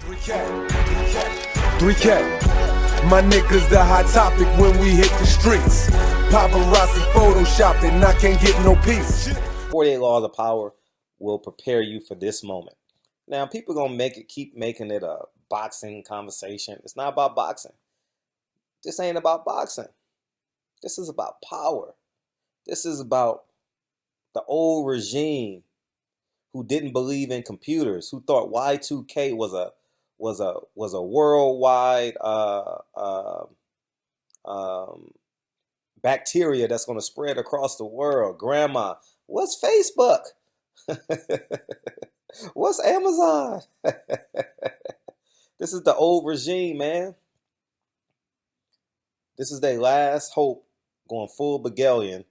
3K. My niggas the hot topic when we hit the streets. Paparazzi photoshopping, I can't get no peace. 48 Laws of Power will prepare you for this moment. Now, people gonna keep making it a boxing conversation. It's not about boxing. This ain't about boxing. This is about power. This is about the old regime who didn't believe in computers, who thought Y2K was a worldwide bacteria that's going to spread across the world. Grandma, what's Facebook? What's Amazon? This is the old regime, man. This is their last hope, going full Begalian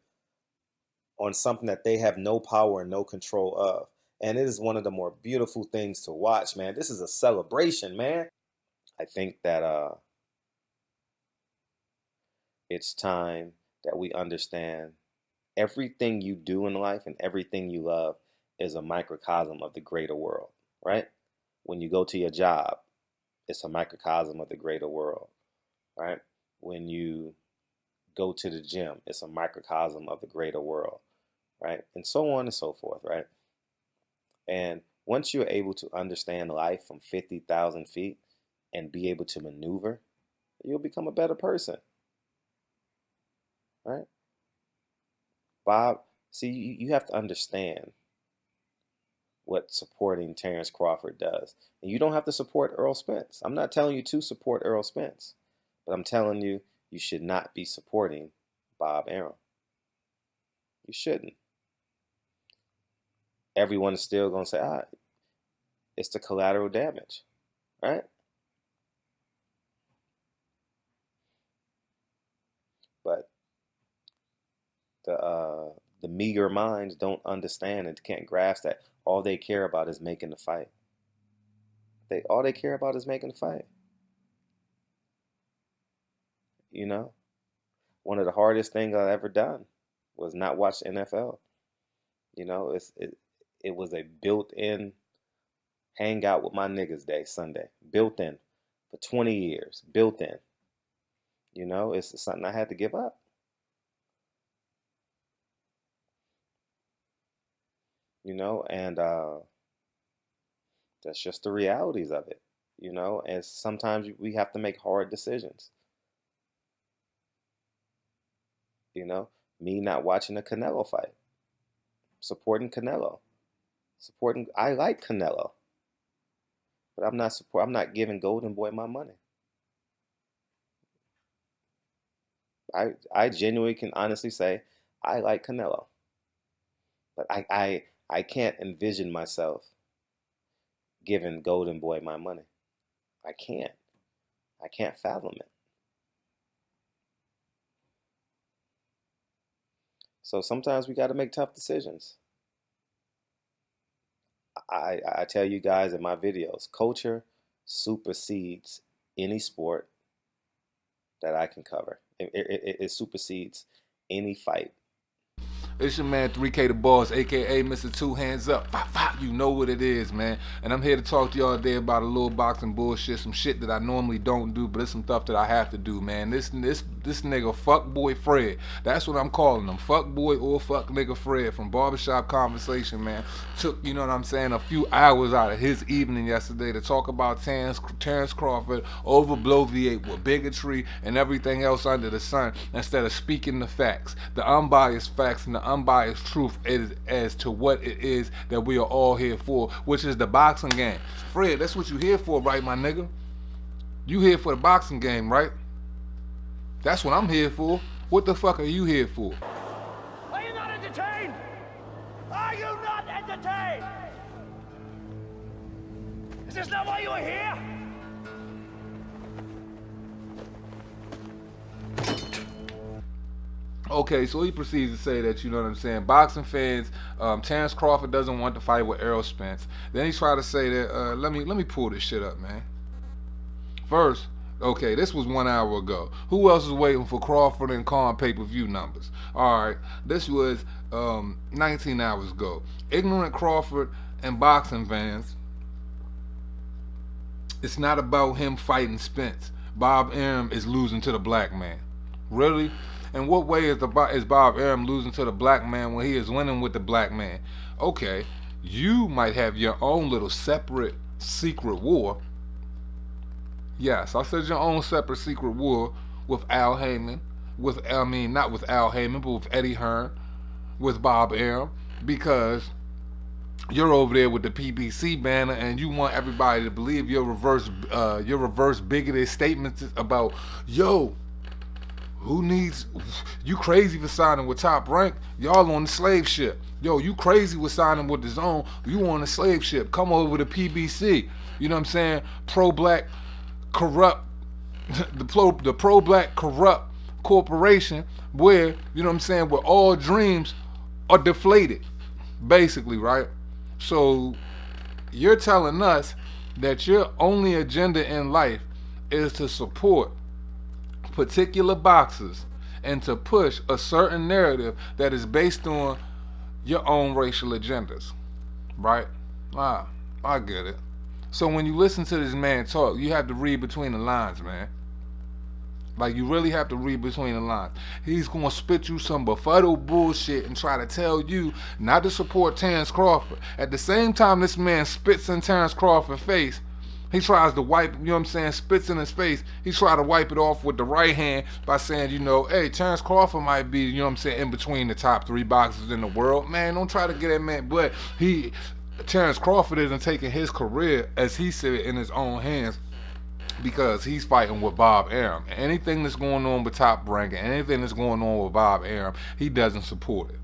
on something that they have no power and no control of. And it is one of the more beautiful things to watch, man. This is a celebration, man. I think that it's time that we understand everything you do in life and everything you love is a microcosm of the greater world, right? When you go to your job, it's a microcosm of the greater world, right? When you go to the gym, it's a microcosm of the greater world, right? And so on and so forth, right? And once you're able to understand life from 50,000 feet and be able to maneuver, you'll become a better person, right? Bob, see, you have to understand what supporting Terrence Crawford does. And you don't have to support Earl Spence. I'm not telling you to support Earl Spence, but I'm telling you, you should not be supporting Bob Arum. You shouldn't. Everyone is still going to say, it's the collateral damage, right? But the meager minds don't understand and can't grasp that all they care about is making the fight. All they care about is making the fight. You know, one of the hardest things I've ever done was not watch the NFL. You know, it was a built-in hang out with my niggas day, Sunday. Built in for 20 years. Built in. You know, it's something I had to give up. You know, and that's just the realities of it. You know, and sometimes we have to make hard decisions. You know, me not watching a Canelo fight. Supporting Canelo. I like Canelo. But I'm not giving Golden Boy my money. I genuinely can honestly say I like Canelo. But I can't envision myself giving Golden Boy my money. I can't fathom it. So sometimes we got to make tough decisions. I tell you guys in my videos, culture supersedes any sport that I can cover. It supersedes any fight. It's your man 3K the Boss, aka Mr. Two Hands Up. Fah Fah, you know what it is, man. And I'm here to talk to y'all today about a little boxing bullshit, some shit that I normally don't do, but it's some stuff that I have to do, man. This nigga Fuckboy Fred. That's what I'm calling him. Fuckboy or Fuck Nigga Fred from Barbershop Conversation, man. Took, you know what I'm saying, a few hours out of his evening yesterday to talk about Terrence Crawford over bloviate with bigotry and everything else under the sun instead of speaking the facts, the unbiased facts and the unbiased truth as to what it is that we are all here for, which is the boxing game. Fred, that's what you here for, right, my nigga? You here for the boxing game, right? That's what I'm here for. What the fuck are you here for? Are you not entertained? Are you not entertained? Is this not why you are here? Okay, so he proceeds to say that, you know what I'm saying, boxing fans, Terrence Crawford doesn't want to fight with Errol Spence. Then he tried to say that, let me pull this shit up, man. First, okay, this was 1 hour ago. Who else is waiting for Crawford and Khan pay-per-view numbers? Alright, this was 19 hours ago. Ignorant Crawford and boxing fans It's not about him fighting Spence. Bob Arum is losing to the black man. Really? In what way is Bob Arum losing to the black man when he is winning with the black man? Okay, you might have your own little separate secret war. Yes, I said your own separate secret war with Al Haymon, not with Al Haymon, but with Eddie Hearn, with Bob Arum, because you're over there with the PBC banner and you want everybody to believe your reverse bigoted statements about, yo, you crazy for signing with Top Rank? Y'all on the slave ship. Yo, you crazy with signing with the Zone? You on the slave ship. Come over to PBC. You know what I'm saying? Pro-black corrupt, the pro-black corrupt corporation where, you know what I'm saying, where all dreams are deflated, basically, right? So you're telling us that your only agenda in life is to support particular boxes and to push a certain narrative that is based on your own racial agendas, right? I get it. So when you listen to this man talk, you have to read between the lines, man. Like, you really have to read between the lines. He's gonna spit you some befuddled bullshit and try to tell you not to support Terrence Crawford. At the same time this man spits in Terrence Crawford's face, he tries to wipe, you know what I'm saying, spits in his face. He tries to wipe it off with the right hand by saying, you know, hey, Terrence Crawford might be, you know what I'm saying, in between the top 3 boxers in the world. Man, don't try to get that man. But Terrence Crawford isn't taking his career, as he said, in his own hands, because he's fighting with Bob Arum. Anything that's going on with Top Rank and anything that's going on with Bob Arum, he doesn't support it.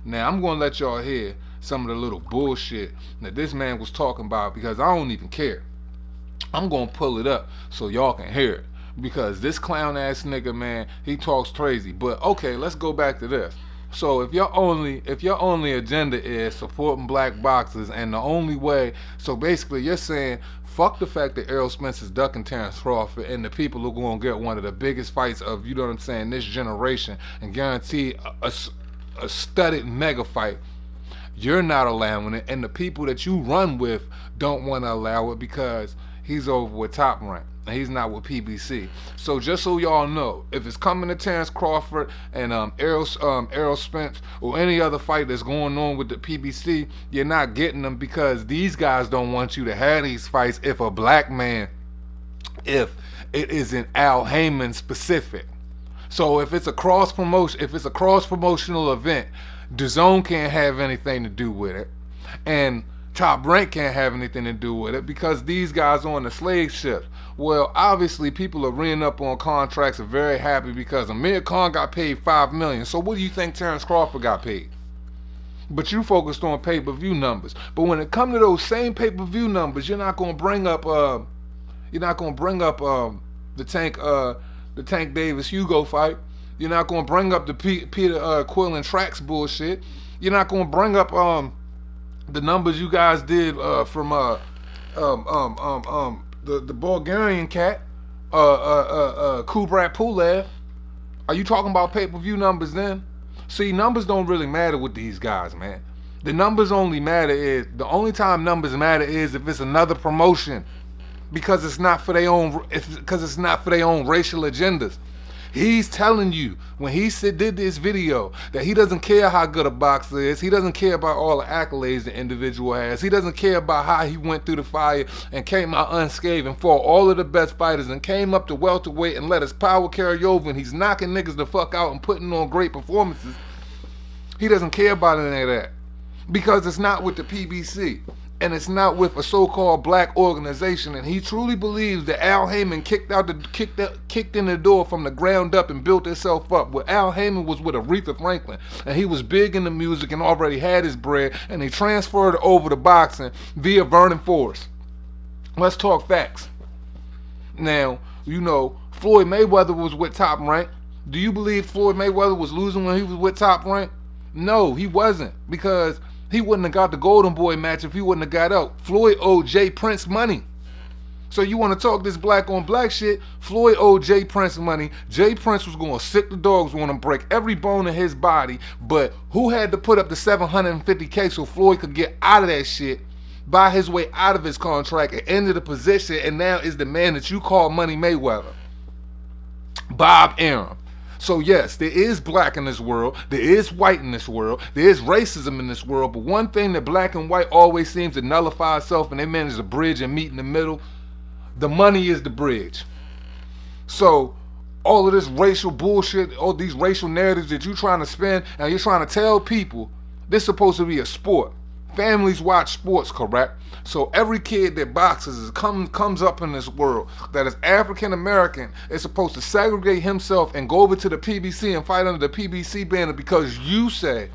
Now, I'm going to let y'all hear some of the little bullshit that this man was talking about, because I don't even care. I'm going to pull it up so y'all can hear it, because this clown ass nigga, man, he talks crazy. But okay, let's go back to this. So if your only agenda is supporting black boxers, and the only way, so basically you're saying fuck the fact that Errol Spence is ducking Terrence Crawford and the people who are going to get one of the biggest fights of, you know what I'm saying, this generation, and guarantee a studded mega fight. You're not allowing it, and the people that you run with don't want to allow it because he's over with Top Rank and he's not with PBC. So just so y'all know, if it's coming to Terrence Crawford and Errol Spence or any other fight that's going on with the PBC, you're not getting them, because these guys don't want you to have these fights if a black man, if it isn't Al Haymon specific. So if it's a cross promotional event, DAZN can't have anything to do with it, and Top Rank can't have anything to do with it, because these guys are on the slave ship. Well, obviously people are reading up on contracts, are very happy because Amir Khan got paid $5 million. So what do you think Terrence Crawford got paid? But you focused on pay-per-view numbers. But when it comes to those same pay-per-view numbers, you're not gonna bring up the Tank Davis Hugo fight. You're not gonna bring up the Peter Quill and Trax bullshit. You're not gonna bring up the numbers you guys did from the Bulgarian cat, Kubrat Pulev. Are you talking about pay-per-view numbers then? See, numbers don't really matter with these guys, man. The numbers only matter is, the only time numbers matter is if it's another promotion, because it's not for their own racial agendas. He's telling you, when he did this video, that he doesn't care how good a boxer is. He doesn't care about all the accolades the individual has. He doesn't care about how he went through the fire and came out unscathed and fought all of the best fighters and came up to welterweight and let his power carry over, and he's knocking niggas the fuck out and putting on great performances. He doesn't care about any of that, because it's not with the PBC. And it's not with a so-called black organization, and he truly believes that Al Haymon kicked in the door from the ground up and built himself up. Where Al Haymon was with Aretha Franklin, and he was big into music and already had his bread, and he transferred over to boxing via Vernon Forrest. Let's talk facts. Now, you know, Floyd Mayweather was with Top Rank. Do you believe Floyd Mayweather was losing when he was with Top Rank? No, he wasn't, because he wouldn't have got the Golden Boy match if he wouldn't have got out. Floyd owed Jay Prince money. So you want to talk this black on black shit? Floyd owed Jay Prince money. Jay Prince was going to sick the dogs, want to break every bone in his body. But who had to put up the $750K so Floyd could get out of that shit? buy his way out of his contract and enter the position, and now is the man that you call Money Mayweather. Bob Arum. So yes, there is black in this world, there is white in this world, there is racism in this world, but one thing that black and white always seems to nullify itself, and they manage to bridge and meet in the middle, the money is the bridge. So all of this racial bullshit, all these racial narratives that you're trying to spin, and you're trying to tell people, this is supposed to be a sport. Families watch sports, correct? So every kid that boxes comes up in this world that is African American is supposed to segregate himself and go over to the PBC and fight under the PBC banner because you say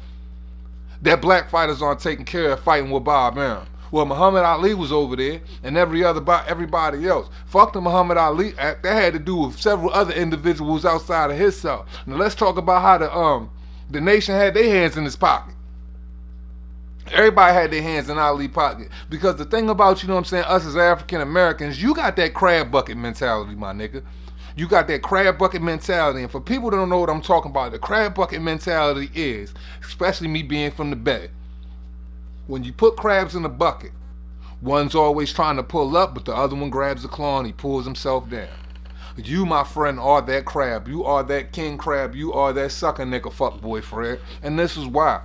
that black fighters aren't taking care of fighting with Bob Arum. Well, Muhammad Ali was over there, and everybody else. Fuck the Muhammad Ali act. That had to do with several other individuals outside of himself. Now let's talk about how the nation had their hands in his pocket. Everybody had their hands in Ali's pocket. Because the thing about, you know what I'm saying, us as African Americans, you got that crab bucket mentality, my nigga. You got that crab bucket mentality. And for people that don't know what I'm talking about, the crab bucket mentality is, especially me being from the Bay, when you put crabs in a bucket, one's always trying to pull up, but the other one grabs the claw and he pulls himself down. You, my friend, are that crab. You are that king crab. You are that sucker nigga fuck boyfriend. And this is why.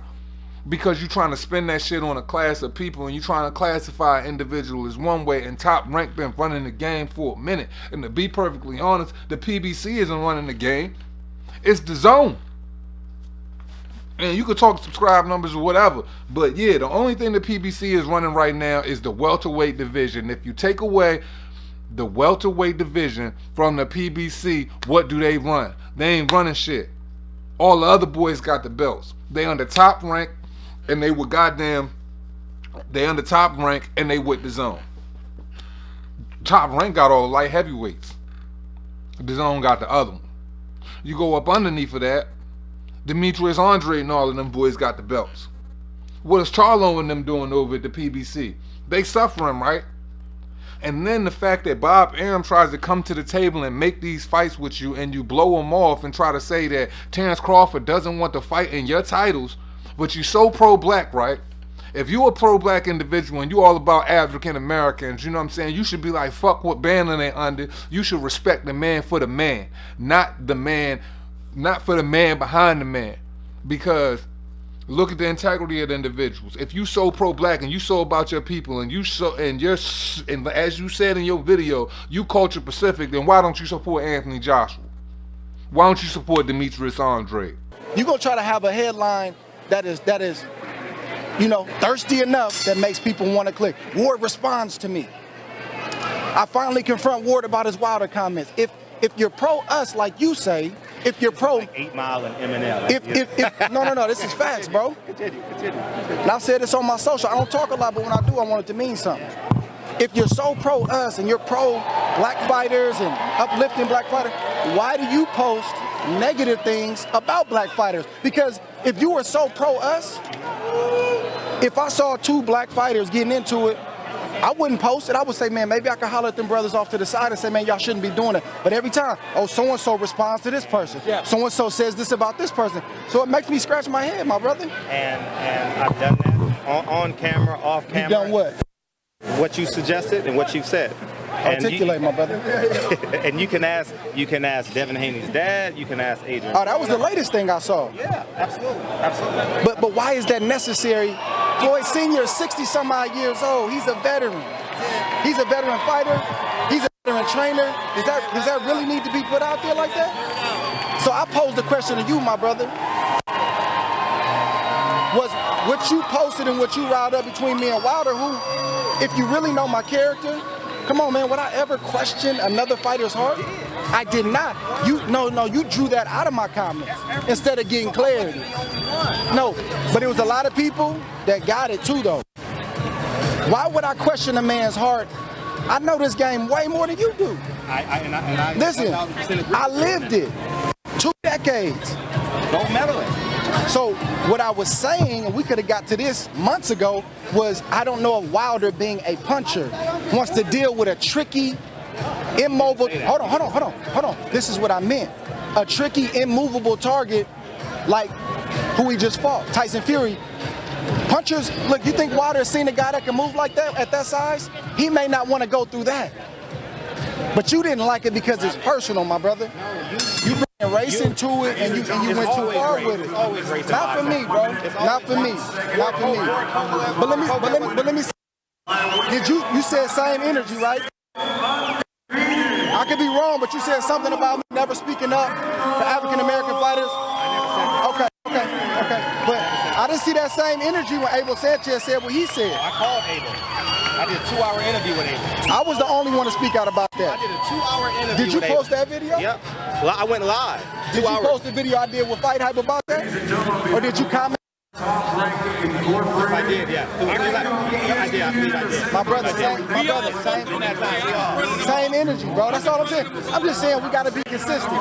Because you're trying to spin that shit on a class of people, and you're trying to classify an individual as one way, and Top Rank been running the game for a minute. And to be perfectly honest, the PBC isn't running the game. It's the zone. And you could talk subscribe numbers or whatever, but yeah, the only thing the PBC is running right now is the welterweight division. If you take away the welterweight division from the PBC, what do they run? They ain't running shit. All the other boys got the belts. They under Top Rank, and they were they under Top Rank, and they with the zone. Top Rank got all the light heavyweights. The zone got the other one. You go up underneath of that, Demetrius Andre and all of them boys got the belts. What is Charlo and them doing over at the PBC? They suffering, right? And then the fact that Bob Arum tries to come to the table and make these fights with you, and you blow him off and try to say that Terrence Crawford doesn't want to fight in your titles, but you so pro-black, right? If you a pro-black individual and you all about African Americans, you know what I'm saying, you should be like, fuck what banner they under. You should respect the man for the man, not for the man behind the man. Because look at the integrity of the individuals. If you so pro-black and you so about your people, and and as you said in your video, you culture Pacific, then why don't you support Anthony Joshua? Why don't you support Demetrius Andre? You gonna try to have a headline that is, you know, thirsty enough that makes people want to click. Ward responds to me. I finally confront Ward about his Wilder comments. If you're pro us, like you say, if you're pro, like 8 Mile and Eminem. No, this is facts, bro. Continue. And I said this on my social. I don't talk a lot, but when I do, I want it to mean something. If you're so pro us and you're pro black fighters and uplifting black fighters, why do you post negative things about black fighters? Because if you were so pro us, if I saw 2 black fighters getting into it, I wouldn't post it. I would say, man, maybe I could holler at them brothers off to the side and say, man, y'all shouldn't be doing it. But every time, oh, so-and-so responds to this person. Yeah. So-and-so says this about this person. So it makes me scratch my head, my brother. And I've done that on camera, off camera. You done what? What you suggested and what you've said. Articulate, my brother. And you can ask Devin Haney's dad, you can ask Adrian. Oh, that was the latest thing I saw. Yeah, absolutely. But why is that necessary? Floyd Sr. is 60-some odd years old. He's a veteran. He's a veteran fighter. He's a veteran trainer. Does that really need to be put out there like that? So I posed the question to you, my brother. Was what you posted and what you riled up between me and Wilder, who, if you really know my character, come on, man, would I ever question another fighter's heart? I did not. You drew that out of my comments instead of getting clarity. No, but it was a lot of people that got it too, though. Why would I question a man's heart? I know this game way more than you do. Listen, I lived it. 2 decades. Don't meddle it. So what I was saying, and we could have got to this months ago, was I don't know if Wilder, being a puncher, wants to deal with a tricky, immobile, hold on. This is what I meant. A tricky, immovable target like who he just fought, Tyson Fury. Punchers, look, you think Wilder's seen a guy that can move like that at that size? He may not want to go through that. But you didn't like it because it's personal, my brother. You bring race into it, and you went too far with it. Not for me, bro. Not for me. Not for me. But let me say, did you said same energy, right? I could be wrong, but you said something about me never speaking up for African American fighters. Okay. But I didn't see that same energy when Abel Sanchez said what he said. I called Abel. I did a 2-hour interview with Abel. I was the only one to speak out about that. I did a 2-hour interview. Did you with post Abel. that video? Yep. Well, I went live. Did you post the video I did with Fight Hype about that? Or did you comment? I did, yeah. I did. My brother, same energy, bro. That's all I'm saying. I'm just saying we gotta be consistent.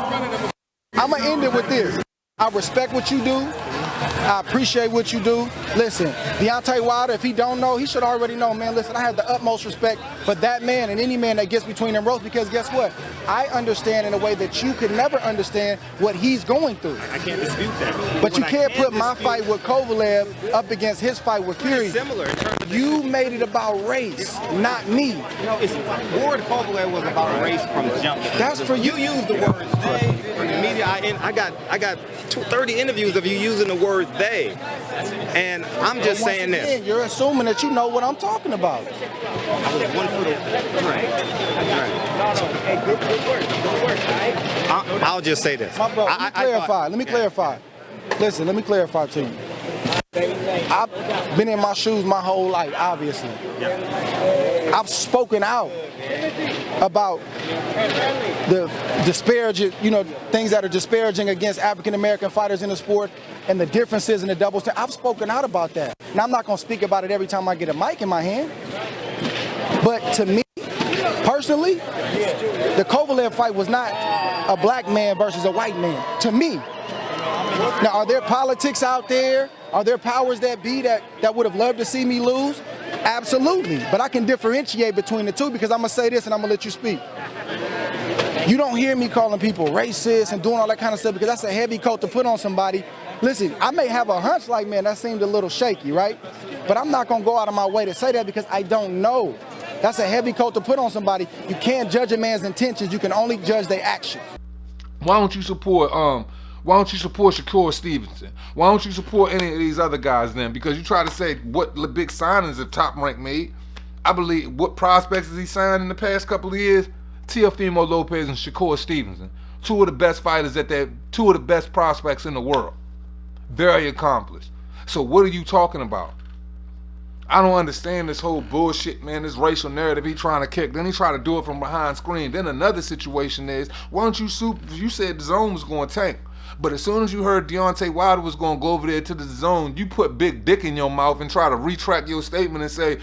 I'm gonna end it with this. I respect what you do. I appreciate what you do. Listen, Deontay Wilder, if he don't know, he should already know, man. Listen, I have the utmost respect for that man and any man that gets between them ropes, because guess what? I understand in a way that you could never understand what he's going through. I can't dispute that. But you can't put my fight with Kovalev up against his fight with Fury. Similar in terms of you made it about race, not me. You know, Ward Kovalev was about race from the jump. That's for you. You used the word they in the media. I got 30 interviews of you using the word they, and I'm just saying this. You're assuming that you know what I'm talking about. I was 1 foot Hey, good work, right? I'll just say this. My bro, let me clarify. Listen, let me clarify to you. I've been in my shoes my whole life, obviously. I've spoken out about the disparaging, things that are disparaging against African American fighters in the sport and the differences in the double standard. I've spoken out about that. Now, I'm not going to speak about it every time I get a mic in my hand. But to me, personally, the Kovalev fight was not a black man versus a white man, to me. Now, are there politics out there? Are there powers that be that would have loved to see me lose? Absolutely. But I can differentiate between the two, because I'm going to say this and I'm going to let you speak. You don't hear me calling people racist and doing all that kind of stuff, because that's a heavy coat to put on somebody. Listen, I may have a hunch like, man, that seemed a little shaky, right? But I'm not going to go out of my way to say that, because I don't know. That's a heavy coat to put on somebody. You can't judge a man's intentions. You can only judge their actions. Why don't you support Shakur Stevenson? Why don't you support any of these other guys then? Because you try to say what the big signings have Top Rank made. I believe what prospects has he signed in the past couple of years? Teofimo Lopez and Shakur Stevenson. Two of the best fighters two of the best prospects in the world. Very accomplished. So what are you talking about? I don't understand this whole bullshit, man, this racial narrative he trying to kick. Then he try to do it from behind screen. Then another situation is, why don't you said the zone was going to tank. But as soon as you heard Deontay Wilder was going to go over there to the zone, you put big dick in your mouth and try to retract your statement and say,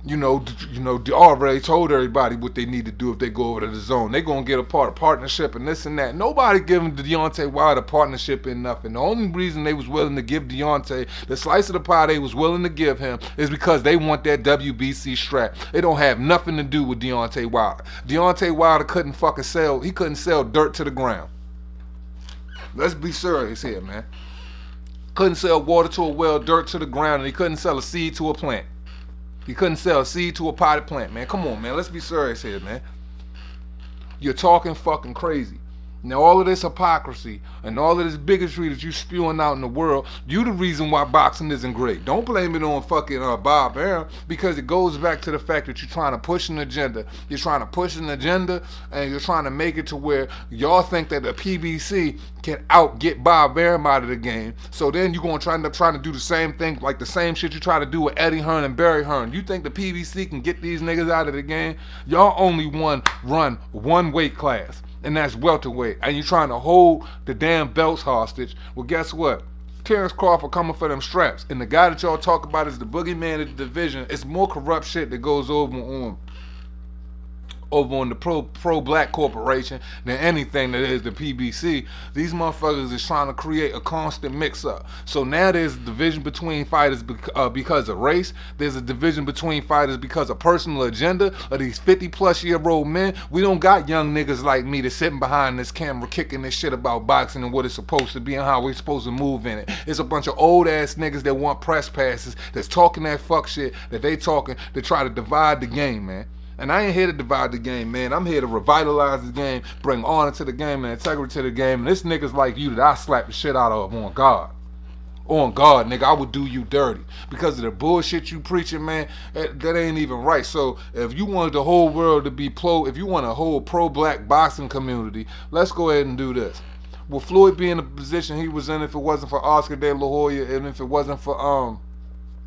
already told everybody what they need to do if they go over to the zone. They're going to get a partnership and this and that. Nobody giving Deontay Wilder a partnership in nothing. The only reason they was willing to give Deontay the slice of the pie they was willing to give him is because they want that WBC strap. It don't have nothing to do with Deontay Wilder. Deontay Wilder couldn't sell dirt to the ground. Let's be serious here, man. Couldn't sell water to a well, dirt to the ground, and he couldn't sell a seed to a plant. He couldn't sell a seed to a potted plant, man. Come on, man. Let's be serious here, man. You're talking fucking crazy. Now, all of this hypocrisy and all of this bigotry that you spewing out in the world, you the reason why boxing isn't great. Don't blame it on fucking Bob Arum, because it goes back to the fact that you're trying to push an agenda. You're trying to push an agenda, and you're trying to make it to where y'all think that the PBC can get Bob Arum out of the game. So then you're going to end up trying to do the same thing, like the same shit you try to do with Eddie Hearn and Barry Hearn. You think the PBC can get these niggas out of the game? Y'all only run one weight class, and that's welterweight, and you're trying to hold the damn belts hostage. Well, guess what? Terrence Crawford coming for them straps, and the guy that y'all talk about is the boogeyman of the division. It's more corrupt shit that goes over over on the pro-black corporation than anything that is the PBC. These motherfuckers is trying to create a constant mix-up. So now there's a division between fighters because of race. There's a division between fighters because of personal agenda of these 50-plus-year-old men. We don't got young niggas like me that's sitting behind this camera kicking this shit about boxing and what it's supposed to be and how we're supposed to move in it. It's a bunch of old-ass niggas that want press passes that's talking that fuck shit that they talking to try to divide the game, man. And I ain't here to divide the game, man. I'm here to revitalize the game, bring honor to the game and integrity to the game. And this niggas like you that I slap the shit out of on God. On God, nigga, I would do you dirty. Because of the bullshit you preaching, man, that ain't even right. So if you wanted the whole world to be if you want a whole pro-black boxing community, let's go ahead and do this. Will Floyd be in the position he was in if it wasn't for Oscar De La Hoya and if it wasn't for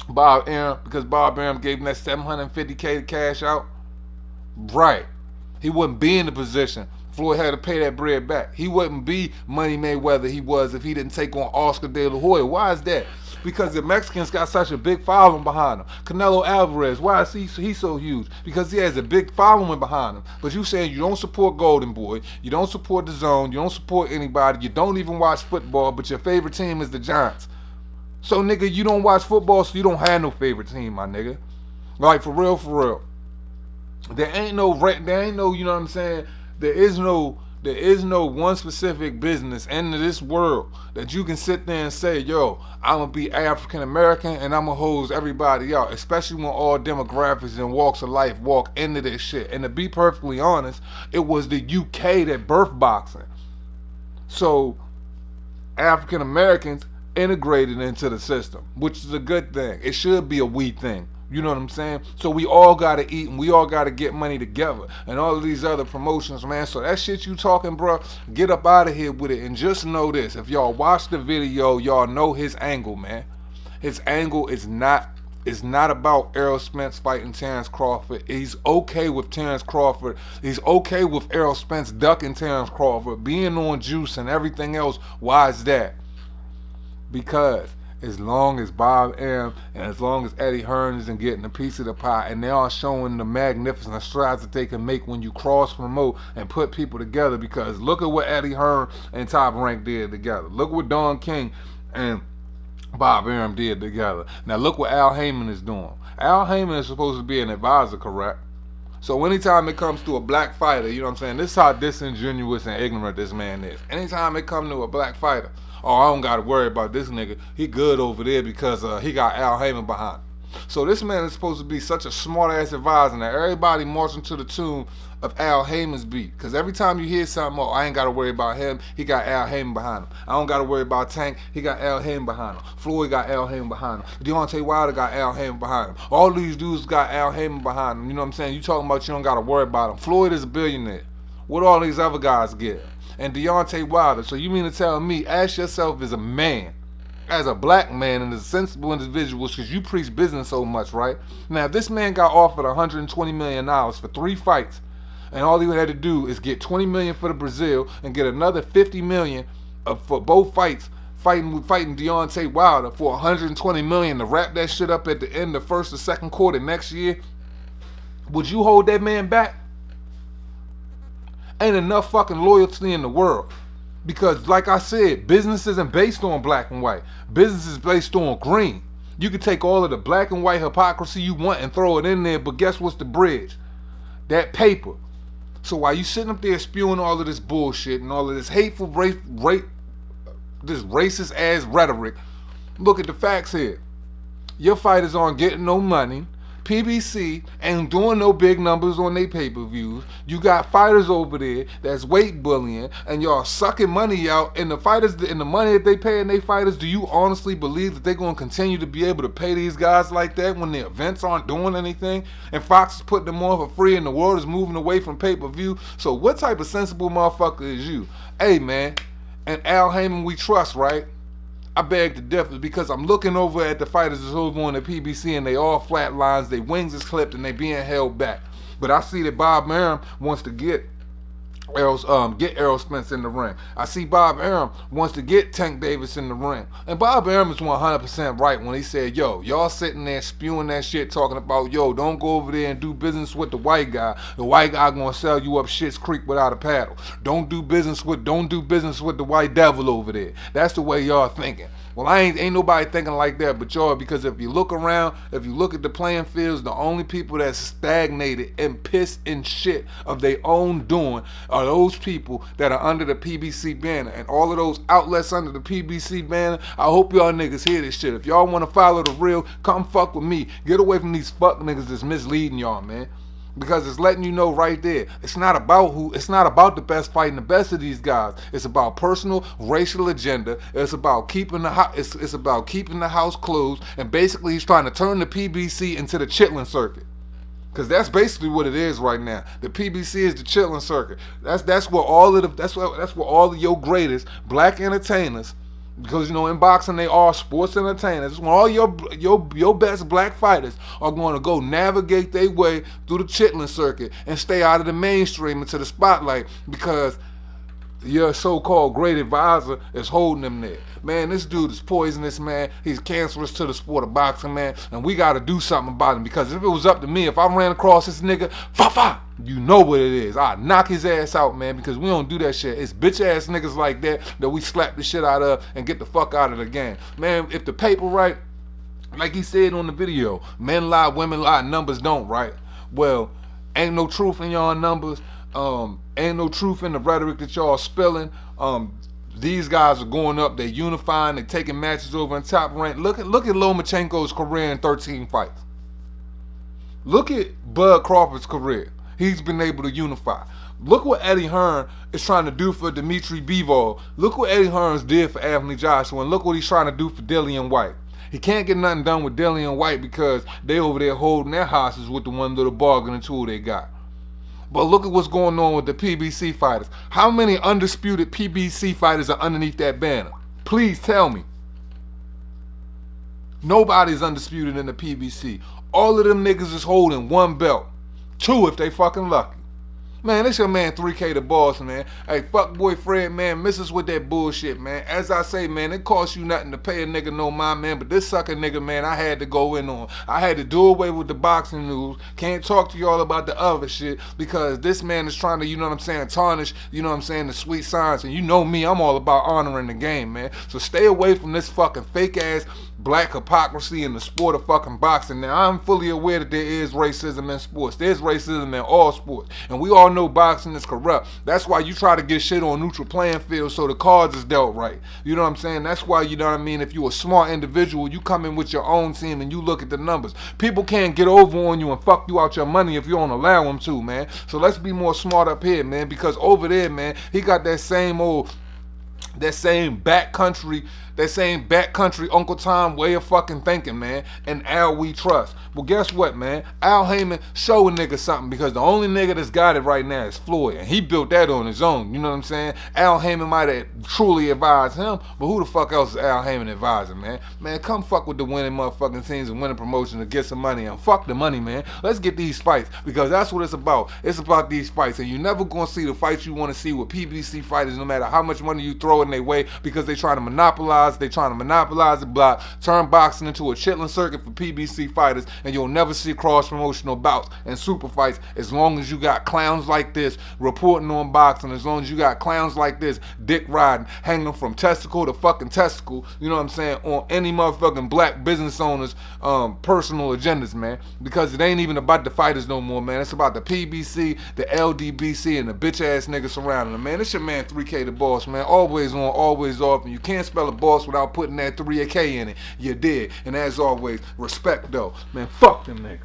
Bob Arum? Because Bob Arum gave him that $750K to cash out? Right. He wouldn't be in the position. Floyd had to pay that bread back. He wouldn't be Money Mayweather he was if he didn't take on Oscar De La Hoya. Why is that? Because the Mexicans got such a big following behind him. Canelo Alvarez, why is he so huge? Because he has a big following behind him. But you saying you don't support Golden Boy, you don't support the Zone, you don't support anybody, you don't even watch football, but your favorite team is the Giants. So nigga, you don't watch football, so you don't have no favorite team, my nigga. Like for real, for real. There ain't no, you know what I'm saying? There is no one specific business in this world that you can sit there and say, yo, I'm gonna be African American and I'm gonna hose everybody out, especially when all demographics and walks of life walk into this shit. And to be perfectly honest, it was the UK that birthed boxing. So African Americans integrated into the system, which is a good thing. It should be a we thing. You know what I'm saying? So we all gotta eat and we all gotta get money together and all of these other promotions, man. So that shit you talking, bro, get up out of here with it. And just know this, if y'all watch the video, y'all know his angle, man. His angle is not about Errol Spence fighting Terrence Crawford. He's okay with Terrence Crawford. He's okay with Errol Spence ducking Terrence Crawford, being on juice and everything else. Why is that? Because as long as Bob Arum and as long as Eddie Hearn isn't getting a piece of the pie and they are showing the magnificent strides that they can make when you cross-promote and put people together, because look at what Eddie Hearn and Top Rank did together. Look what Don King and Bob Arum did together. Now look what Al Haymon is doing. Al Haymon is supposed to be an advisor, correct? So anytime it comes to a black fighter, you know what I'm saying, this is how disingenuous and ignorant this man is. Anytime it comes to a black fighter, oh, I don't got to worry about this nigga. He good over there because he got Al Haymon behind him. So this man is supposed to be such a smart-ass advisor that everybody marching to the tune of Al Haymon's beat. Because every time you hear something, oh, I ain't got to worry about him, he got Al Haymon behind him. I don't got to worry about Tank, he got Al Haymon behind him. Floyd got Al Haymon behind him. Deontay Wilder got Al Haymon behind him. All these dudes got Al Haymon behind him. You know what I'm saying? You talking about you don't got to worry about him. Floyd is a billionaire. What all these other guys get? And Deontay Wilder. So you mean to tell me, ask yourself as a man, as a black man and as a sensible individual, because you preach business so much, right? Now, if this man got offered $120 million for 3 fights, and all he had to do is get $20 million for the Brazil and get another $50 million for both fights, fighting Deontay Wilder for $120 million to wrap that shit up at the end of first or second quarter next year, would you hold that man back? Ain't enough fucking loyalty in the world. Because like I said, business isn't based on black and white. Business is based on green. You can take all of the black and white hypocrisy you want and throw it in there, but guess what's the bridge? That paper. So while you sitting up there spewing all of this bullshit and all of this hateful, this racist ass rhetoric, look at the facts here. Your fighters aren't getting no money. PBC ain't doing no big numbers on their pay-per-views. You got fighters over there that's weight bullying and y'all sucking money out, and the fighters and the money that they paying their fighters, do you honestly believe that they're going to continue to be able to pay these guys like that when the events aren't doing anything and Fox is putting them on for free and the world is moving away from pay-per-view? So what type of sensible motherfucker is you? Hey man, and Al Haymon we trust, right? I beg to differ because I'm looking over at the fighters that's over on the PBC and they all flat lines, their wings is clipped and they being held back. But I see that Bob Arum wants to get get Errol Spence in the ring. I see Bob Arum wants to get Tank Davis in the ring. And Bob Arum is 100% right when he said, yo, y'all sitting there spewing that shit talking about, yo, don't go over there and do business with the white guy. The white guy gonna sell you up Shit's Creek without a paddle. Don't do business with the white devil over there. That's the way y'all thinking. Well, ain't nobody thinking like that but y'all, because if you look around, if you look at the playing fields, the only people that's stagnated and pissed and shit of their own doing are those people that are under the PBC banner. And all of those outlets under the PBC banner, I hope y'all niggas hear this shit. If y'all want to follow the real, come fuck with me. Get away from these fuck niggas that's misleading y'all, man. Because it's letting you know right there, it's not about the best fighting the best of these guys. It's about personal racial agenda. It's about keeping the house closed, and basically he's trying to turn the PBC into the chitlin circuit. Cause that's basically what it is right now. The PBC is the chitlin circuit. That's where all of your greatest black entertainers, because you know in boxing they are sports entertainers. When all your best black fighters are going to go navigate their way through the chitlin circuit and stay out of the mainstream into the spotlight, because your so-called great advisor is holding them there. Man, this dude is poisonous, man. He's cancerous to the sport of boxing, man. And we got to do something about him, because if it was up to me, if I ran across this nigga, Fah Fah, you know what it is. I'd knock his ass out, man, because we don't do that shit. It's bitch-ass niggas like that we slap the shit out of and get the fuck out of the game. Man, if the paper right, like he said on the video, men lie, women lie, numbers don't, right? Well, ain't no truth in y'all numbers. Ain't no truth in the rhetoric that y'all spilling. These guys are going up, they're unifying, they're taking matches over in Top Rank. Look at Lomachenko's career in 13 fights. Look at Bud Crawford's career. He's been able to unify. Look what Eddie Hearn is trying to do for Dimitri Bivol. Look what Eddie Hearn's did for Anthony Joshua, and look what he's trying to do for Dillian White. He can't get nothing done with Dillian White because they over there holding their hostage with the one little bargaining tool they got. But look at what's going on with the PBC fighters. How many undisputed PBC fighters are underneath that banner? Please tell me. Nobody's undisputed in the PBC. All of them niggas is holding one belt. 2 if they fucking lucky. Man, this your man 3K the Boss, man. Hey, fuck boy Fred, man, miss us with that bullshit, man. As I say, man, it costs you nothing to pay a nigga no mind, man, but this sucker nigga, man, I had to go in on. I had to do away with the boxing news. Can't talk to y'all about the other shit, because this man is trying to, you know what I'm saying, tarnish, you know what I'm saying, the sweet science. And you know me, I'm all about honoring the game, man. So stay away from this fucking fake ass black hypocrisy in the sport of fucking boxing. Now, I'm fully aware that there is racism in sports. There's racism in all sports. And we all know boxing is corrupt. That's why you try to get shit on neutral playing field so the cards is dealt right. You know what I'm saying? That's why, you know what I mean, if you're a smart individual, you come in with your own team and you look at the numbers. People can't get over on you and fuck you out your money if you don't allow them to, man. So let's be more smart up here, man, because over there, man, he got that same backcountry Uncle Tom way of fucking thinking, man. And Al we trust. Well, guess what, man? Al Haymon show a nigga something, because the only nigga that's got it right now is Floyd, and he built that on his own. You know what I'm saying? Al Haymon might have truly advised him, but who the fuck else is Al Haymon advising, man? Man, come fuck with the winning motherfucking teams and winning promotions and get some money, and fuck the money, man. Let's get these fights, because that's what it's about. It's about these fights, and you're never gonna see the fights you want to see with PBC fighters, no matter how much money you throw in their way, because they trying to monopolize the block, turn boxing into a chitlin circuit for PBC fighters, and you'll never see cross-promotional bouts and super fights as long as you got clowns like this reporting on boxing, as long as you got clowns like this dick riding, hanging from testicle to fucking testicle, you know what I'm saying, on any motherfucking black business owners' personal agendas, man, because it ain't even about the fighters no more, man. It's about the PBC, the LDBC, and the bitch-ass niggas surrounding them, man. It's your man 3K the Boss, man. Always on, always off, and you can't spell a boss without putting that 3K in it. You did. And as always, respect though. Man, fuck them niggas.